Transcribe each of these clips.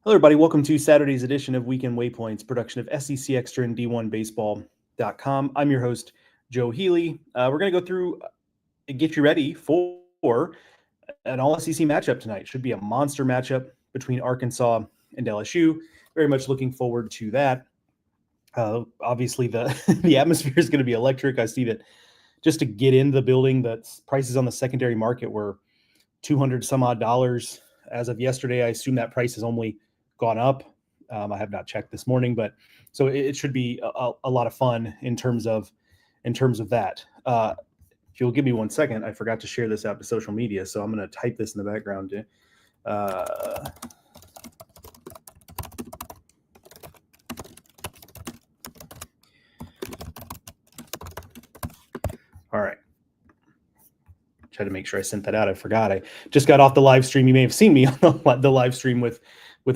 Hello, everybody. Welcome to Saturday's edition of Weekend Waypoints, production of SEC Extra and D1Baseball.com. I'm your host, Joe Healy. We're going to go through and get you ready for an all-SEC matchup tonight. Should be a monster matchup between Arkansas and LSU. Very much looking forward to that. Obviously, the atmosphere is going to be electric. I see that just to get into the building, the prices on the secondary market were $200 some odd as of yesterday. I assume that price has only gone up. I have not checked this morning, but so it should be a lot of fun in terms of that. If you'll give me 1 second, I forgot to share this out to social media, so I'm going to type this in the background. All right. Try to make sure I sent that out. I forgot. I just got off the live stream. You may have seen me on the live stream with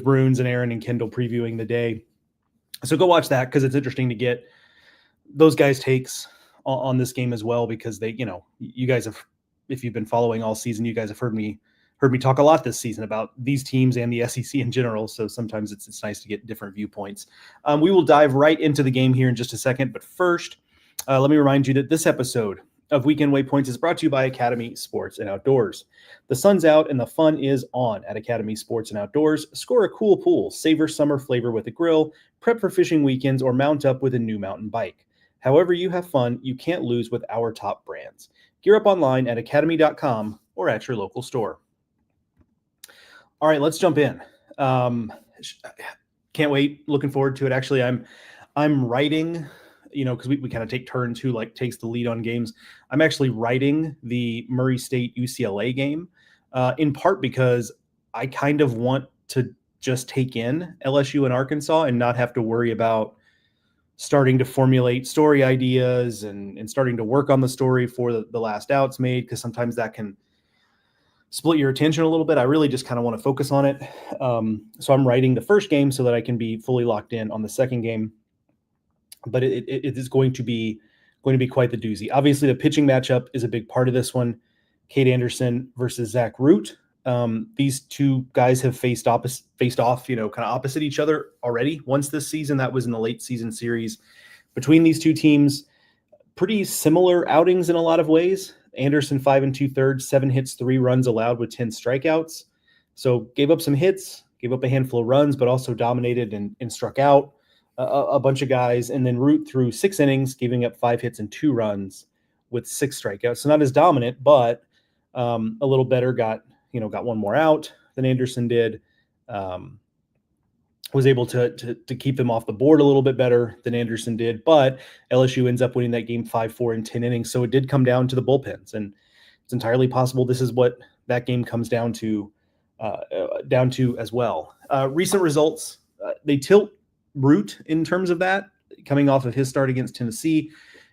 Bruins and Aaron and Kendall previewing the day. So go watch that because it's interesting to get those guys' takes on this game as well, because they, you guys have, if you've been following all season, you guys have heard me talk a lot this season about these teams and the SEC in general. So sometimes it's nice to get different viewpoints. We will dive right into the game here in just a second. But first, let me remind you that this episode of Weekend Waypoints is brought to you by Academy Sports and Outdoors. The sun's out and the fun is on at Academy Sports and Outdoors. Score a cool pool, savor summer flavor with a grill, prep for fishing weekends, or mount up with a new mountain bike. However you have fun, you can't lose with our top brands. Gear up online at academy.com or at your local store. All right, let's jump in. Can't wait. Looking forward to it. Actually, I'm writing, because we kind of take turns who takes the lead on games. I'm actually writing the Murray State UCLA game, in part because I kind of want to just take in LSU and Arkansas and not have to worry about starting to formulate story ideas and starting to work on the story for the last outs made, because sometimes that can split your attention a little bit. I really just kind of want to focus on it. So I'm writing the first game so that I can be fully locked in on the second game. But it is going to be quite the doozy. Obviously, the pitching matchup is a big part of this one. Cade Anderson versus Zach Root. These two guys have faced off, kind of opposite each other already once this season. That was in the late season series between these two teams. Pretty similar outings in a lot of ways. Anderson 5 2/3, 7 hits, 3 runs allowed with 10 strikeouts. So gave up some hits, gave up a handful of runs, but also dominated and struck out a bunch of guys. And then Root threw 6 innings, giving up 5 hits and 2 runs with 6 strikeouts. So not as dominant, but a little better. Got one more out than Anderson did. Was able to keep them off the board a little bit better than Anderson did, but LSU ends up winning that game 5-4 in 10 innings. So it did come down to the bullpens, and it's entirely possible this is what that game comes down to as well. Recent results, they tilt Root in terms of that, coming off of his start against Tennessee,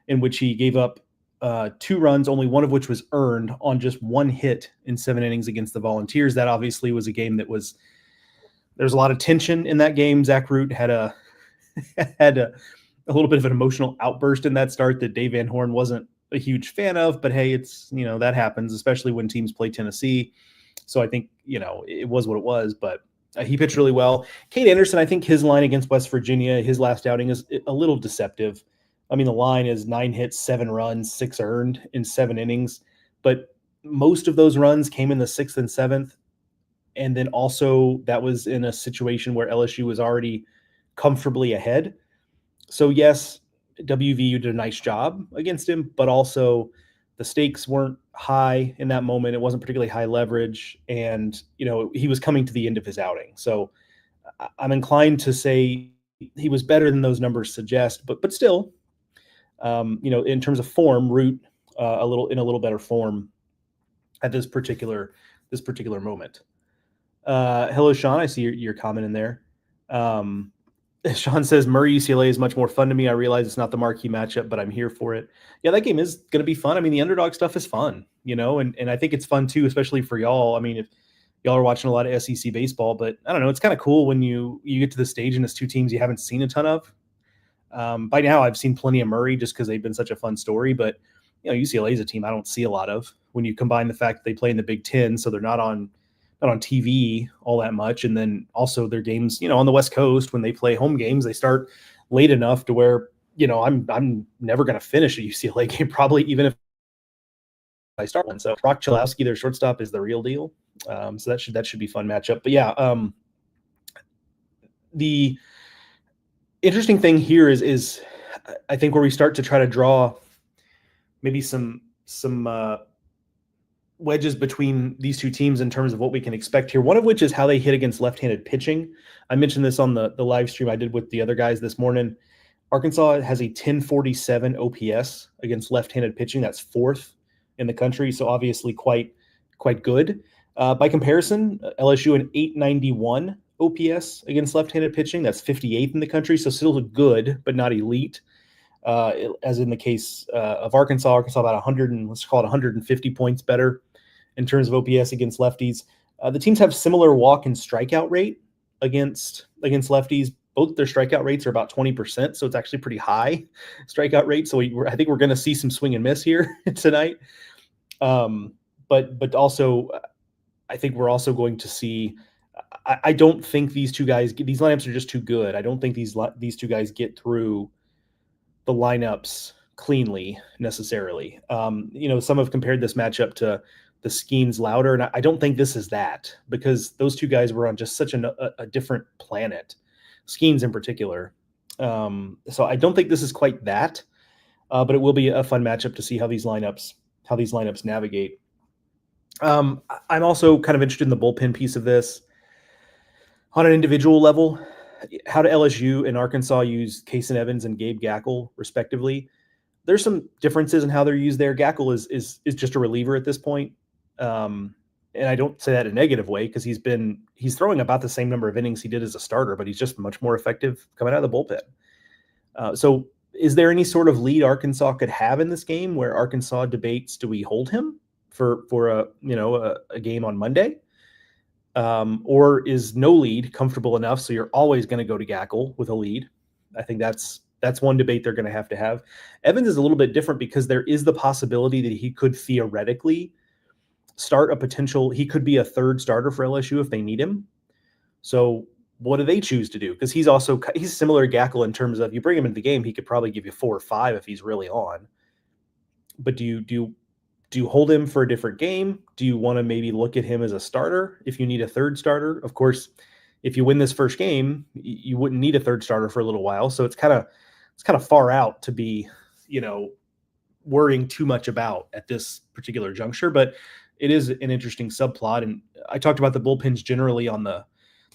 in which he gave up 2 runs, only one of which was earned on just 1 hit in 7 innings against the Volunteers. That obviously was a game that there's a lot of tension in that game. Zach Root had a little bit of an emotional outburst in that start that Dave Van Horn wasn't a huge fan of, but hey, it's, that happens, especially when teams play Tennessee. So I think, it was what it was, but he pitched really well. Cade Anderson, I think his line against West Virginia, his last outing, is a little deceptive. I mean, the line is 9 hits, 7 runs, 6 earned in 7 innings, but most of those runs came in the 6th and 7th. And then also that was in a situation where LSU was already comfortably ahead. So yes, WVU did a nice job against him, but also the stakes weren't high in that moment. It wasn't particularly high leverage. And, he was coming to the end of his outing. So I'm inclined to say he was better than those numbers suggest, but still, in terms of form, Root in a little better form at this particular moment. Hello, Sean. I see your comment in there. Sean says Murray UCLA is much more fun to me. I realize it's not the marquee matchup, but I'm here for it. Yeah, that game is going to be fun. I mean, the underdog stuff is fun, and I think it's fun too, especially for y'all. I mean, if y'all are watching a lot of SEC baseball, but I don't know, it's kind of cool when you get to the stage and it's 2 teams you haven't seen a ton of. By now, I've seen plenty of Murray just because they've been such a fun story, but UCLA is a team I don't see a lot of. When you combine the fact that they play in the Big Ten, so they're not on on TV all that much. And then also their games, on the West Coast, when they play home games, they start late enough to where, I'm never going to finish a UCLA game, probably even if I start one. So Brock Chalowski, their shortstop, is the real deal. So that should be a fun matchup. But yeah, the interesting thing here is I think where we start to try to draw maybe some wedges between these two teams in terms of what we can expect here. One of which is how they hit against left-handed pitching. I mentioned this on the live stream I did with the other guys this morning. Arkansas has a 1047 OPS against left-handed pitching. That's fourth in the country, so obviously quite good. By comparison, LSU an 891 OPS against left-handed pitching. That's 58th in the country, so still good, but not elite. As in the case of Arkansas about 100 and let's call it 150 points better in terms of OPS against lefties. The teams have similar walk and strikeout rate against lefties. Both their strikeout rates are about 20%, so it's actually pretty high strikeout rate. So I think we're going to see some swing and miss here tonight. But also, I think we're also going to see. I don't think these lineups are just too good. I don't think these two guys get through the lineups cleanly necessarily. Some have compared this matchup to the Skeens Louder, and I don't think this is that, because those two guys were on just such a different planet, Skeens in particular. So I don't think this is quite that, but it will be a fun matchup to see how these lineups navigate. I'm also kind of interested in the bullpen piece of this. On an individual level, how do LSU and Arkansas use Kason Evans and Gabe Gackle, respectively? There's some differences in how they're used there. Gackle is just a reliever at this point. And I don't say that in a negative way, because he's throwing about the same number of innings he did as a starter, but he's just much more effective coming out of the bullpen. So is there any sort of lead Arkansas could have in this game where Arkansas debates, do we hold him for a game on Monday? Or is no lead comfortable enough so you're always going to go to Gackle with a lead? I think that's one debate they're going to have. Evans is a little bit different because there is the possibility that he could theoretically he could be a third starter for LSU if they need him. So what do they choose to do? Because he's similar to Gackle in terms of, you bring him into the game, he could probably give you 4 or 5 if he's really on. But do you hold him for a different game? Do you want to maybe look at him as a starter if you need a third starter? Of course, if you win this first game, you wouldn't need a third starter for a little while. So it's kind of far out to be, worrying too much about at this particular juncture. But it is an interesting subplot. And I talked about the bullpens generally on the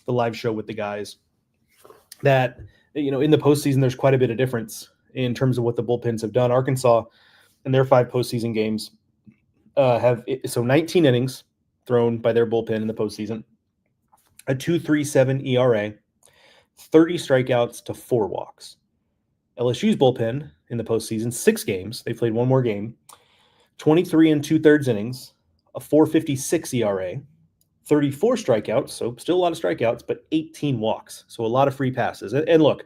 live show with the guys, that, in the postseason, there's quite a bit of difference in terms of what the bullpens have done. Arkansas in their 5 postseason games have 19 innings thrown by their bullpen in the postseason, a 2.37 ERA, 30 strikeouts to 4 walks. LSU's bullpen in the postseason, 6 games, they played one more game, 23 2/3 innings, a 4.56 ERA, 34 strikeouts, so still a lot of strikeouts, but 18 walks, so a lot of free passes. And look,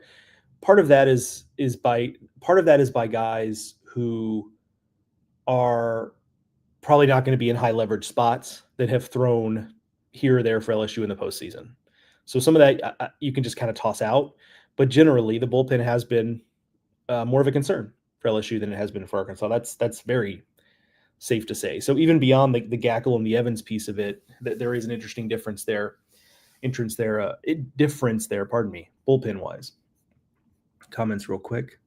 part of that is by guys who are probably not going to be in high leverage spots that have thrown here or there for LSU in the postseason. So some of that you can just kind of toss out, but generally the bullpen has been more of a concern for LSU than it has been for Arkansas. That's very safe to say. So even beyond the Gackle and the Evans piece of it, there is an interesting difference there. Pardon me, bullpen wise. Comments real quick.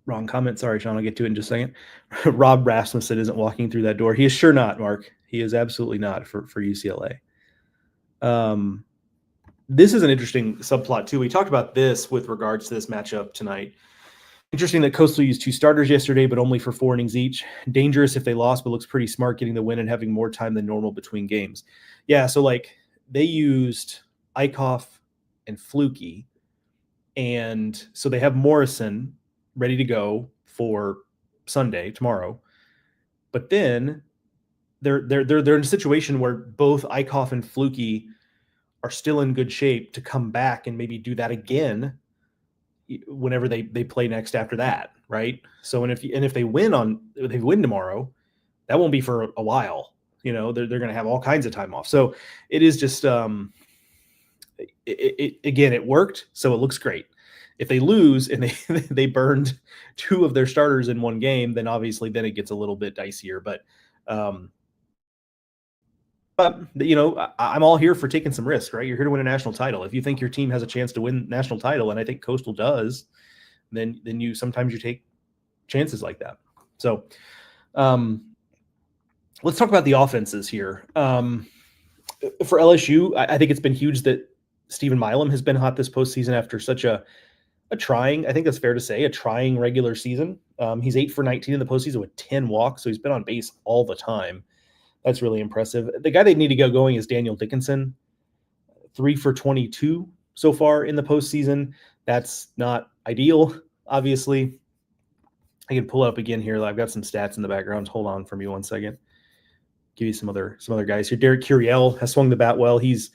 Wrong comment. Sorry, Sean. I'll get to it in just a second. Rob Rasmussen isn't walking through that door. He is sure not, Mark. He is absolutely not for UCLA. This is an interesting subplot, too. We talked about this with regards to this matchup tonight. Interesting that Coastal used 2 starters yesterday, but only for 4 innings each. Dangerous if they lost, but looks pretty smart getting the win and having more time than normal between games. Yeah, so they used Eichhoff and Flukie, and so they have Morrison ready to go for Sunday, tomorrow. But then they're in a situation where both Eichhoff and Flukie are still in good shape to come back and maybe do that again whenever they play next after that, right? So if they win tomorrow, that won't be for a while. they're going to have all kinds of time off. So it is just, again, it worked. So it looks great. If they lose and they burned 2 of their starters in one game, then obviously then it gets a little bit dicier. But I'm all here for taking some risks, right? You're here to win a national title. If you think your team has a chance to win national title, and I think Coastal does, then sometimes you take chances like that. So let's talk about the offenses here. For LSU, I think it's been huge that Stephen Milam has been hot this postseason after such a trying, I think that's fair to say, a trying regular season. He's 8 for 19 in the postseason with 10 walks, so he's been on base all the time. That's really impressive. The guy they need to get going is Daniel Dickinson, 3 for 22 so far in the postseason. That's not ideal, obviously. I can pull it up again here. I've got some stats in the background. Hold on for me 1 second. Give you some other guys here. Derek Curiel has swung the bat well. He's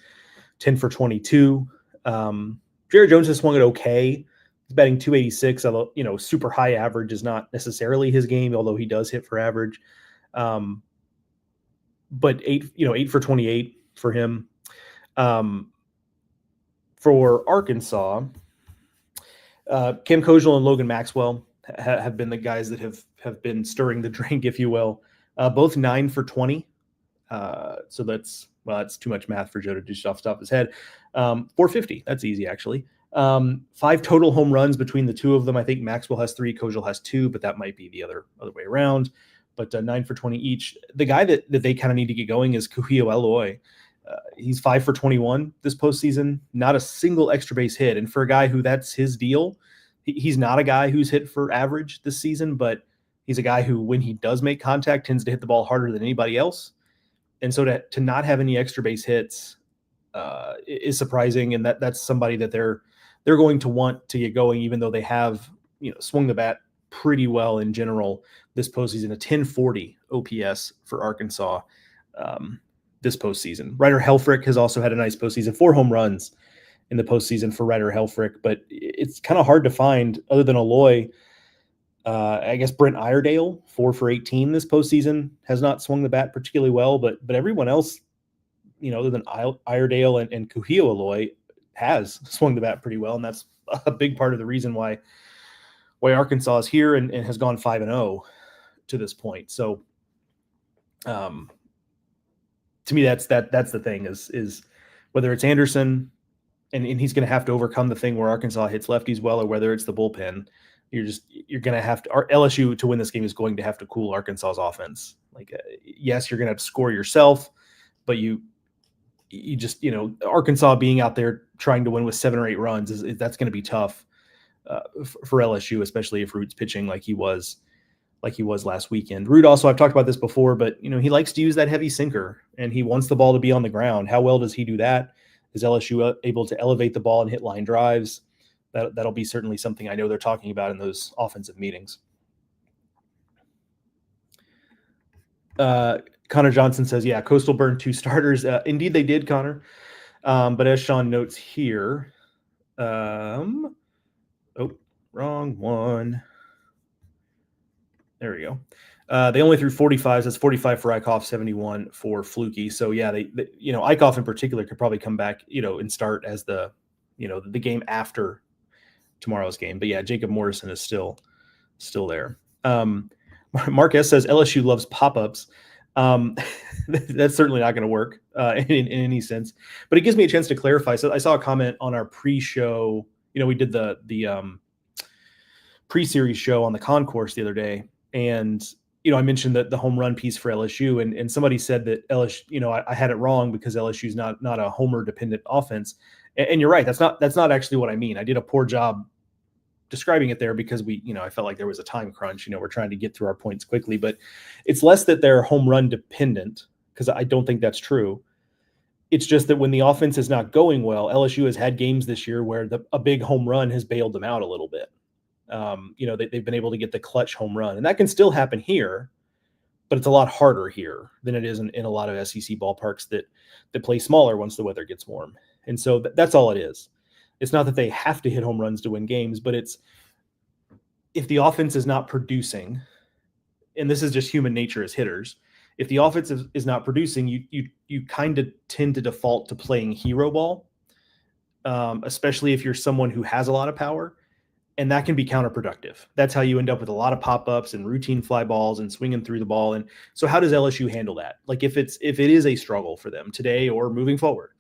10 for 22. Jared Jones has swung it okay. He's batting 286, although, super high average is not necessarily his game, although he does hit for average. But 8 for 28 for him. For Arkansas, Cam Kojal and Logan Maxwell have been the guys that have been stirring the drink, if you will. Both 9 for 20. So that's too much math for Joe to do off the top of his head. 450. That's easy, actually. 5 total home runs between the two of them. I think Maxwell has 3, Kojal has 2, but that might be the other way around. But 9 for 20 each. The guy that they kind of need to get going is Kuhio Eloy. He's 5 for 21 this postseason. Not a single extra base hit. And for a guy who that's his deal, he's not a guy who's hit for average this season, but he's a guy who, when he does make contact, tends to hit the ball harder than anybody else. And so to not have any extra base hits is surprising. And that's somebody that they're going to want to get going, even though they have swung the bat pretty well in general this postseason. A 1040 OPS for Arkansas this postseason. Ryder Helfrich has also had a nice postseason, 4 home runs in the postseason for Ryder Helfrich, but it's kind of hard to find other than Eloy. I guess Brent Iredale, 4 for 18 this postseason, has not swung the bat particularly well, but everyone else, other than Iredale and Kuhio Eloy, has swung the bat pretty well, and that's a big part of the reason why Arkansas is here and has gone 5-0 to this point. So, to me, that's the thing is whether it's Anderson and he's going to have to overcome the thing where Arkansas hits lefties well, or whether it's the bullpen, you're going to have to. LSU to win this game is going to have to cool Arkansas's offense. Yes, you're going to have to score yourself, but you just Arkansas being out there trying to win with 7 or 8 runs that's going to be tough for LSU, especially if Root's pitching like he was last weekend. Root also, I've talked about this before, but he likes to use that heavy sinker and he wants the ball to be on the ground. How well does he do that? Is LSU able to elevate the ball and hit line drives? That'll be certainly something I know they're talking about in those offensive meetings. Connor Johnson says, yeah, Coastal burned 2 starters. Indeed they did, Connor. But as Sean notes here, wrong one. There we go. They only threw 45s. That's 45 for Eichhoff, 71 for Fluky. So yeah, they Eichhoff in particular could probably come back, and start as the game after tomorrow's game. But yeah, Jacob Morrison is still there. Mark S says LSU loves pop-ups. That's certainly not going to work in any sense, but it gives me a chance to clarify. So I saw a comment on our pre-show. We did the pre-series show on the concourse the other day, and I mentioned that the home run piece for LSU, and somebody said that LSU, I had it wrong because LSU is not a homer dependent offense, and you're right. That's not actually what I mean. I did a poor job describing it there because I felt like there was a time crunch. We're trying to get through our points quickly, but it's less that they're home run dependent, because I don't think that's true. It's just that when the offense is not going well, LSU has had games this year where a big home run has bailed them out a little bit. They've been able to get the clutch home run, and that can still happen here, but it's a lot harder here than it is in a lot of SEC ballparks that play smaller once the weather gets warm. And so that's all it is. It's not that they have to hit home runs to win games, but it's if the offense is not producing, and this is just human nature as hitters, If the offense is not producing, you kind of tend to default to playing hero ball, especially if you're someone who has a lot of power, and that can be counterproductive. That's how you end up with a lot of pop-ups and routine fly balls and swinging through the ball. And so how does LSU handle that? Like if it is a struggle for them today or moving forward,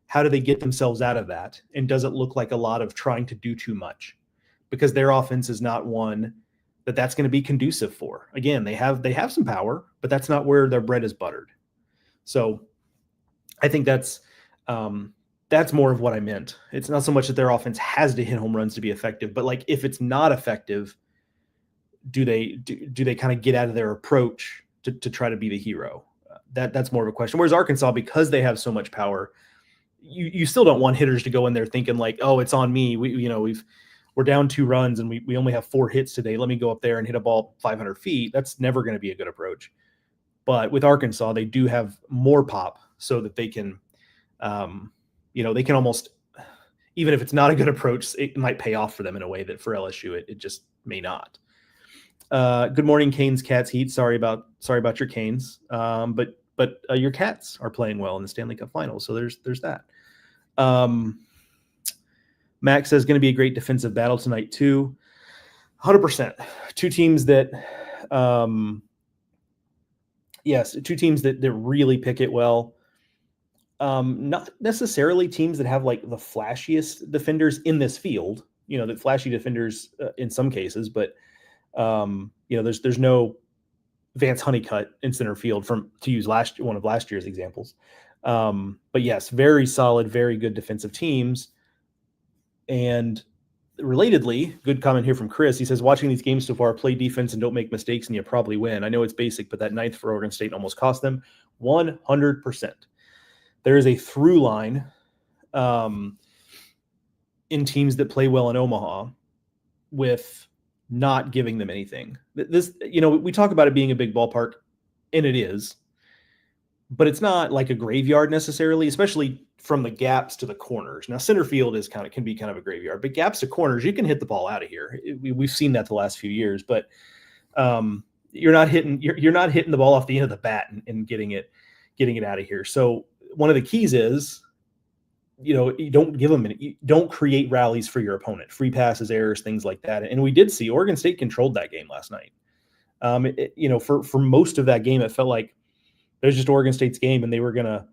how do they get themselves out of that? And does it look like a lot of trying to do too much? Because their offense is not one that's going to be conducive for. Again, they have some power, but that's not where their bread is buttered. So I think that's more of what I meant. It's not so much that their offense has to hit home runs to be effective, but like if it's not effective, do they kind of get out of their approach to try to be the hero? That's more of a question. Whereas Arkansas, because they have so much power, you still don't want hitters to go in there thinking like, oh, it's on me. We're down 2 runs and we only have 4 hits today. Let me go up there and hit a ball 500 feet. That's never going to be a good approach. But with Arkansas, they do have more pop so that they can, they can almost, even if it's not a good approach, it might pay off for them in a way that for LSU, it just may not. Good morning, Canes, Cats, Heat. Sorry about your Canes. But your Cats are playing well in the Stanley Cup Finals. So there's that. Max says going to be a great defensive battle tonight too. 100%. Two teams that, that really pick it well. Not necessarily teams that have like the flashiest defenders in this field, the flashy defenders in some cases, but there's no Vance Honeycutt in center field to use one of last year's examples. But yes, very solid, very good defensive teams. And relatedly, good comment here from Chris. He says, watching these games so far, play defense and don't make mistakes and you probably win. I know it's basic, but that 9th for Oregon State almost cost them 100%. There is a through line in teams that play well in Omaha with not giving them anything. This, we talk about it being a big ballpark, and it is, but it's not like a graveyard necessarily, especially from the gaps to the corners. Now, center field can be kind of a graveyard, but gaps to corners, you can hit the ball out of here. We've seen that the last few years, but you're not hitting the ball off the end of the bat and getting it out of here. So one of the keys is, you don't create rallies for your opponent, free passes, errors, things like that. And we did see Oregon State controlled that game last night. For most of that game, it felt like it was just Oregon State's game, and they were gonna,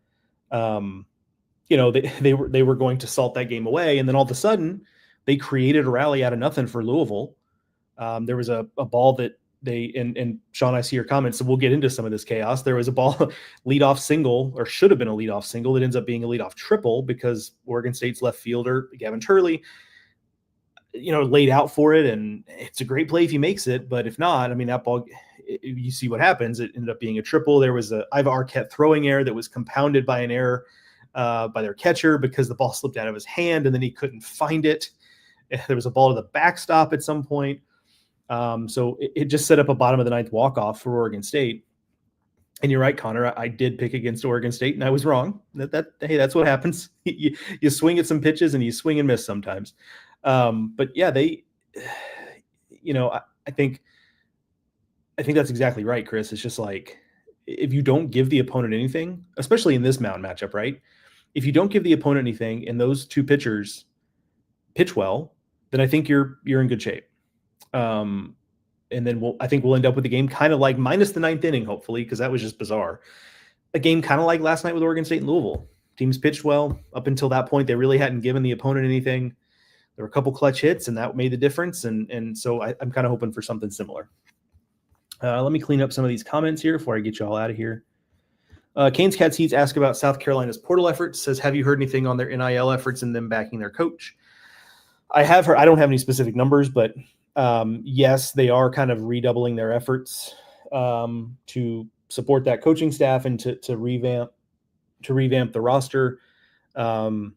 they were going to salt that game away. And then all of a sudden, they created a rally out of nothing for Louisville. There was a ball that and Sean, I see your comments, so we'll get into some of this chaos. There was a ball leadoff single, or should have been a leadoff single, that ends up being a leadoff triple because Oregon State's left fielder, Gavin Turley, laid out for it. And it's a great play if he makes it, but if not, that ball, you see what happens. It ended up being a triple. There was a Iva Arquette throwing error that was compounded by an error by their catcher because the ball slipped out of his hand and then he couldn't find it. There was a ball to the backstop at some point. So it just set up a bottom of the 9th walk-off for Oregon State. And you're right, Connor, I did pick against Oregon State and I was wrong. Hey, that's what happens. You swing at some pitches and you swing and miss sometimes. But yeah, I think that's exactly right, Chris. It's just like, if you don't give the opponent anything, especially in this mound matchup, right? If you don't give the opponent anything and those two pitchers pitch well, then I think you're in good shape. And then I think we'll end up with a game kind of like, minus the 9th inning, hopefully, because that was just bizarre. A game kind of like last night with Oregon State and Louisville. Teams pitched well. Up until that point, they really hadn't given the opponent anything. There were a couple clutch hits, and that made the difference. And so I'm kind of hoping for something similar. Let me clean up some of these comments here before I get you all out of here. Canes Cats Heats ask about South Carolina's portal efforts. Says, have you heard anything on their NIL efforts and them backing their coach? I have heard. I don't have any specific numbers, but yes, they are kind of redoubling their efforts to support that coaching staff and to revamp the roster. And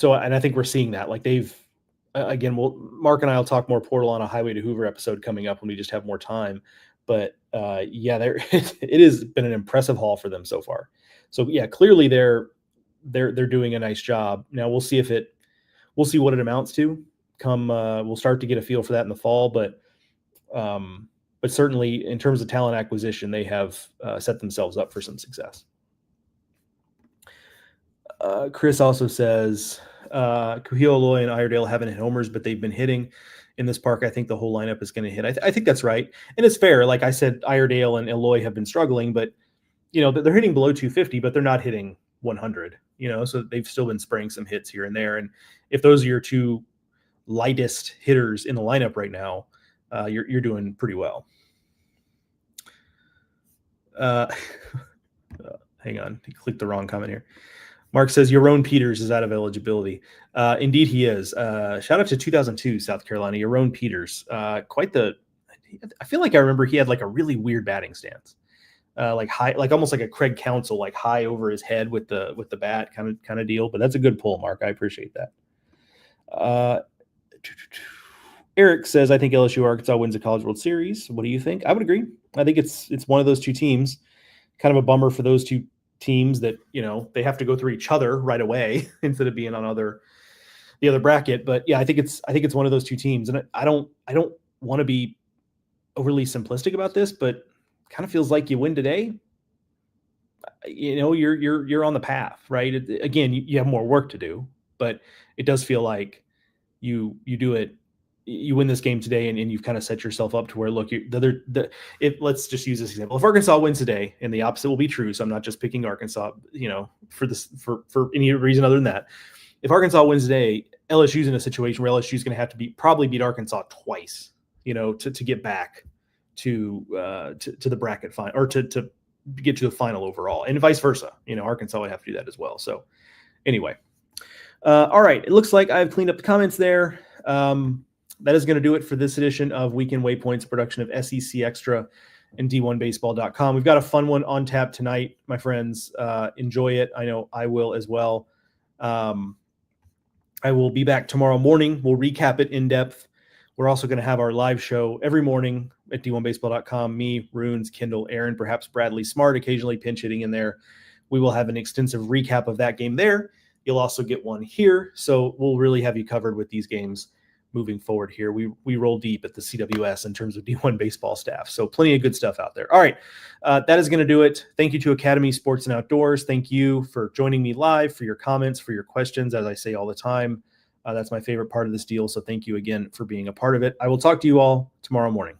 I think we're seeing that. Like Mark and I will talk more portal on a Highway to Hoover episode coming up when we just have more time. But it has been an impressive haul for them so far. So yeah, clearly they're doing a nice job. Now we'll see what it amounts to. We'll start to get a feel for that in the fall, but but certainly in terms of talent acquisition, they have set themselves up for some success. Chris also says, Kuhio, Loy, and Iredale haven't hit homers, but they've been hitting in this park. I think the whole lineup is going to hit. I think that's right. And it's fair. Like I said, Iredale and Eloy have been struggling, but they're hitting below 250, but they're not hitting 100, so they've still been spraying some hits here and there. And if those are your two lightest hitters in the lineup right now, you're doing pretty well. Hang on, he clicked the wrong comment here. Mark says Yaron Peters is out of eligibility. Indeed, he is. Shout out to 2002 South Carolina, Yaron Peters. I feel like I remember he had like a really weird batting stance, like high, like almost like a Craig Counsell, like high over his head with the bat kind of deal. But that's a good pull, Mark. I appreciate that. Eric says, I think LSU Arkansas wins the College World Series. What do you think? I would agree. I think it's one of those two teams. Kind of a bummer for those two teams that they have to go through each other right away instead of being on the other bracket. But yeah, I think it's one of those two teams, and I don't want to be overly simplistic about this, but kind of feels like you win today, you're on the path, right? Again, you have more work to do, but it does feel like you do it. You win this game today, and you've kind of set yourself up to where, look, let's just use this example. If Arkansas wins today, and the opposite will be true, so I'm not just picking Arkansas, for any reason other than that. If Arkansas wins today, LSU's in a situation where LSU's going to have to probably beat Arkansas twice, to get back to the bracket final, or to get to the final overall, and vice versa. Arkansas would have to do that as well. So anyway, all right. It looks like I've cleaned up the comments there. That is going to do it for this edition of Weekend Waypoints, production of SEC Extra and D1Baseball.com. We've got a fun one on tap tonight, my friends. Enjoy it. I know I will as well. I will be back tomorrow morning. We'll recap it in depth. We're also going to have our live show every morning at D1Baseball.com. Me, Runes, Kendall, Aaron, perhaps Bradley Smart, occasionally pinch hitting in there. We will have an extensive recap of that game there. You'll also get one here. So we'll really have you covered with these games moving forward here. We roll deep at the CWS in terms of D1 baseball staff. So plenty of good stuff out there. All right. That is going to do it. Thank you to Academy Sports and Outdoors. Thank you for joining me live, for your comments, for your questions. As I say all the time, that's my favorite part of this deal. So thank you again for being a part of it. I will talk to you all tomorrow morning.